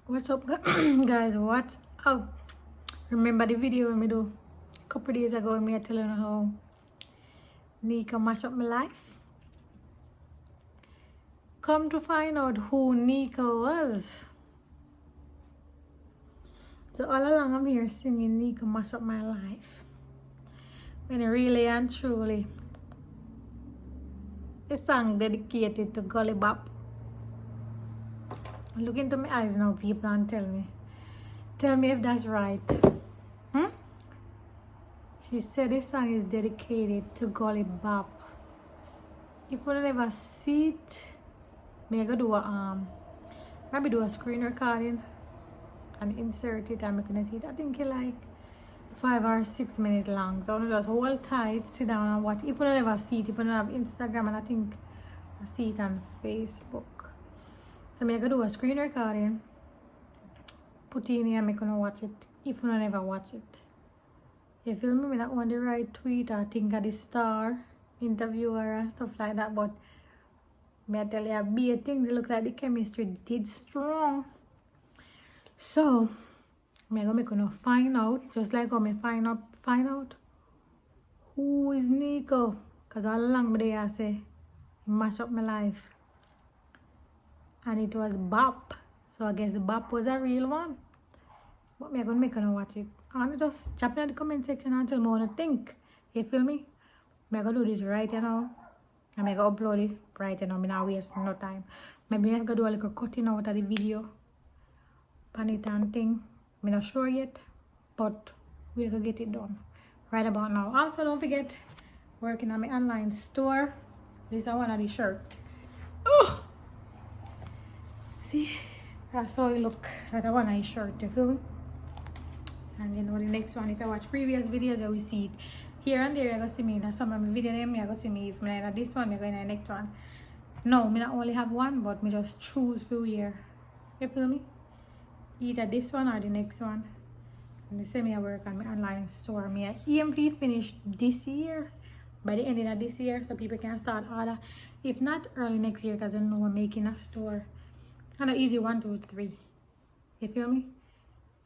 What's up, guys? What's up? Remember the video we do a couple days ago when I telling you how Neko mashed up my life? Come to find out who Neko was. So all along I'm here singing Neko mash up my life. When really and truly, a song dedicated to Gully Bop. Look into my eyes now, people, and tell me if that's right. She said this song is dedicated to Gully Bop. If you never see it, me go do a maybe do a screen recording and insert it and make it see it. I think it's like 5 or 6 minutes long. So just hold tight, sit down and watch. If you never see it, if you don't have Instagram, and I think I see it on Facebook. So me go do a screen recording, put it in here and make you watch it. If you never watch it. You feel me? Me not want the right tweet or think of the star interviewer and stuff like that, but me I tell you, be things look like the chemistry did strong. So me gonna make you find out, just like how me find out who is Neko. Cause all along me I say mash up my life. And it was Bop. So I guess Bop was a real one. But me gonna make you watch it. And just chop in the comment section and tell me what you think. You feel me? I'm gonna do this right now. I'm gonna upload it right now. I'm not waste no time. Maybe I'm gonna do a little cutting out of the video. Pan it and thing. I'm not sure yet. But we're gonna get it done right about now. Also, don't forget, working on my online store. This is one of the shirt. Oh! See? That's how it look. That's one of the shirt. You feel me? And you know the next one, if I watch previous videos, I will see it here and there. You're gonna see me in some of my video name. You're gonna see me if I'm in this one, I'm going in the next one. No, me not only have one, but me just choose few here. You feel me? Either this one or the next one. And the same I work on my online store. Me EMV finish this year, by the ending of this year, so people can start order. If not early next year, because I know I'm making a store. And an easy 1, 2, 3. You feel me?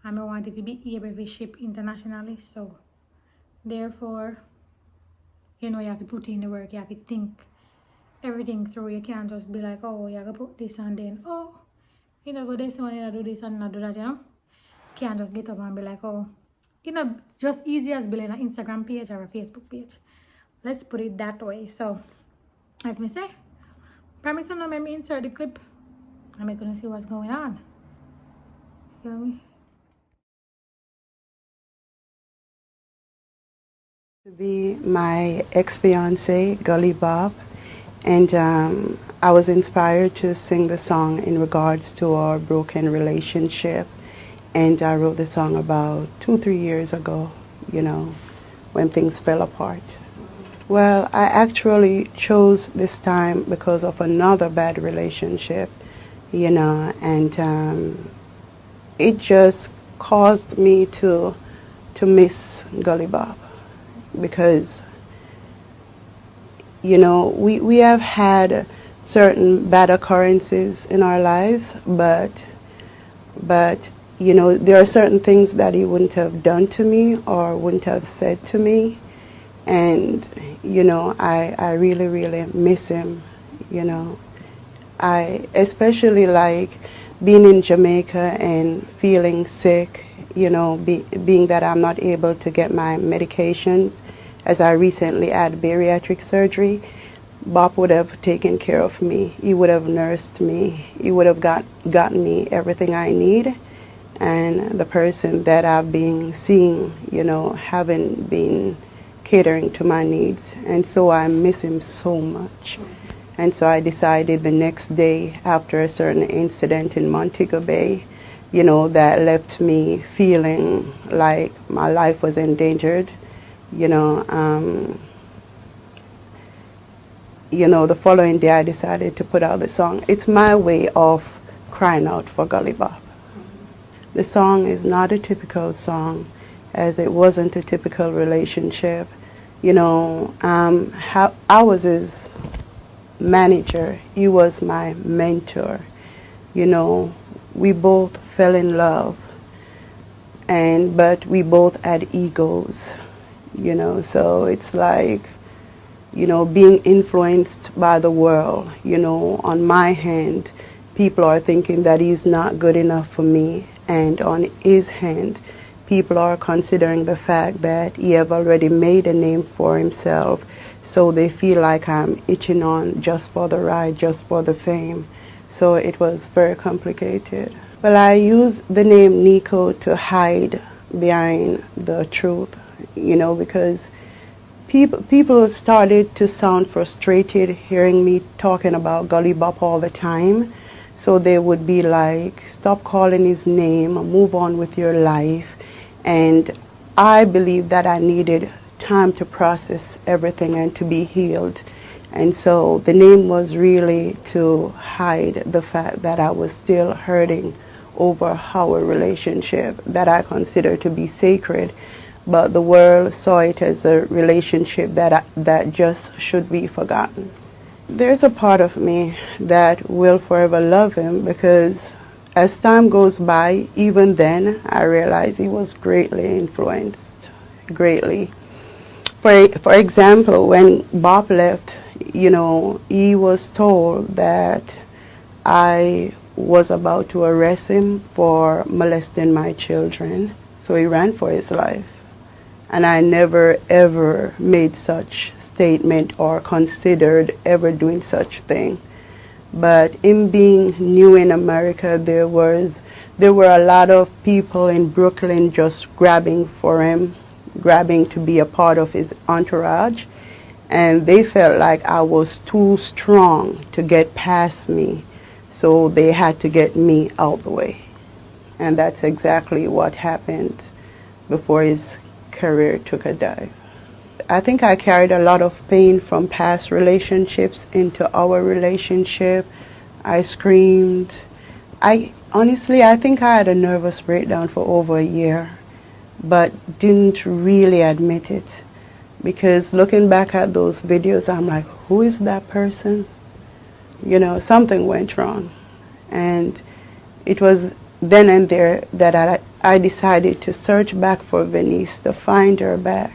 I want it to be able to ship internationally, so therefore, you know, you have to put in the work, you have to think everything through. You can't just be like, oh, you have to put this and then, oh, you know, go this one, you do this and not do that, you know. You can't just get up and be like, oh, you know, just easy as building an Instagram page or a Facebook page. Let's put it that way. So, as me say, promise I'm not make me insert the clip. I'm gonna see what's going on. Feel me? To be my ex-fiance, Gully Bob, and I was inspired to sing the song in regards to our broken relationship, and I wrote the song about 2-3 years ago, you know, when things fell apart. Well, I actually chose this time because of another bad relationship, you know, and it just caused me to miss Gully Bob. Because, you know, we have had certain bad occurrences in our lives, but you know, there are certain things that he wouldn't have done to me or wouldn't have said to me, and you know, I really miss him. You know, I especially like being in Jamaica and feeling sick, you know, being that I'm not able to get my medications, as I recently had bariatric surgery. Bob would have taken care of me. He would have nursed me. He would have gotten me everything I need. And the person that I've been seeing, you know, haven't been catering to my needs. And so I miss him so much. And so I decided the next day, after a certain incident in Montego Bay, you know, that left me feeling like my life was endangered. You know, the following day I decided to put out the song. It's my way of crying out for Gully Bob. The song is not a typical song, as it wasn't a typical relationship. You know, I was his manager. He was my mentor. You know, we both fell in love, but we both had egos, so it's like, being influenced by the world. On my hand, people are thinking that he's not good enough for me, and on his hand, people are considering the fact that he have already made a name for himself, so they feel like I'm itching on just for the ride, just for the fame. So it was very complicated. Well, I use the name Neko to hide behind the truth, because people started to sound frustrated hearing me talking about Gully Bop all the time. So they would be like, stop calling his name, move on with your life. And I believed that I needed time to process everything and to be healed. And so the name was really to hide the fact that I was still hurting over our relationship that I consider to be sacred. But the world saw it as a relationship that just should be forgotten. There's a part of me that will forever love him, because as time goes by, even then, I realized he was greatly influenced, greatly. For example, when Bob left, he was told that I was about to arrest him for molesting my children, so he ran for his life. And I never ever made such statement or considered ever doing such thing. But in being new in America, there were a lot of people in Brooklyn just grabbing for him, grabbing to be a part of his entourage, and they felt like I was too strong to get past me, so they had to get me out the way. And that's exactly what happened before his career took a dive. I think I carried a lot of pain from past relationships into our relationship. I screamed. I think I had a nervous breakdown for over a year, but didn't really admit it, because looking back at those videos, I'm like, who is that person? Something went wrong. And it was then and there that I decided to search back for Venice, to find her back.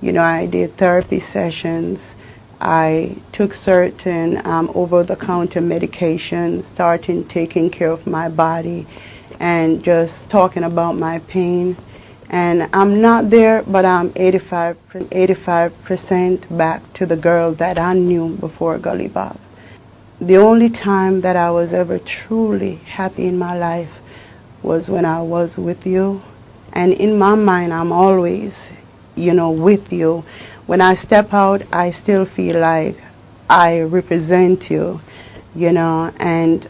I did therapy sessions. I took certain over-the-counter medications, starting taking care of my body and just talking about my pain. And I'm not there, but I'm 85% back to the girl that I knew before Gully Bob. The only time that I was ever truly happy in my life was when I was with you. And in my mind, I'm always, with you. When I step out, I still feel like I represent you, and,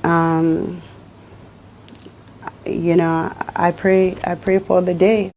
I pray for the day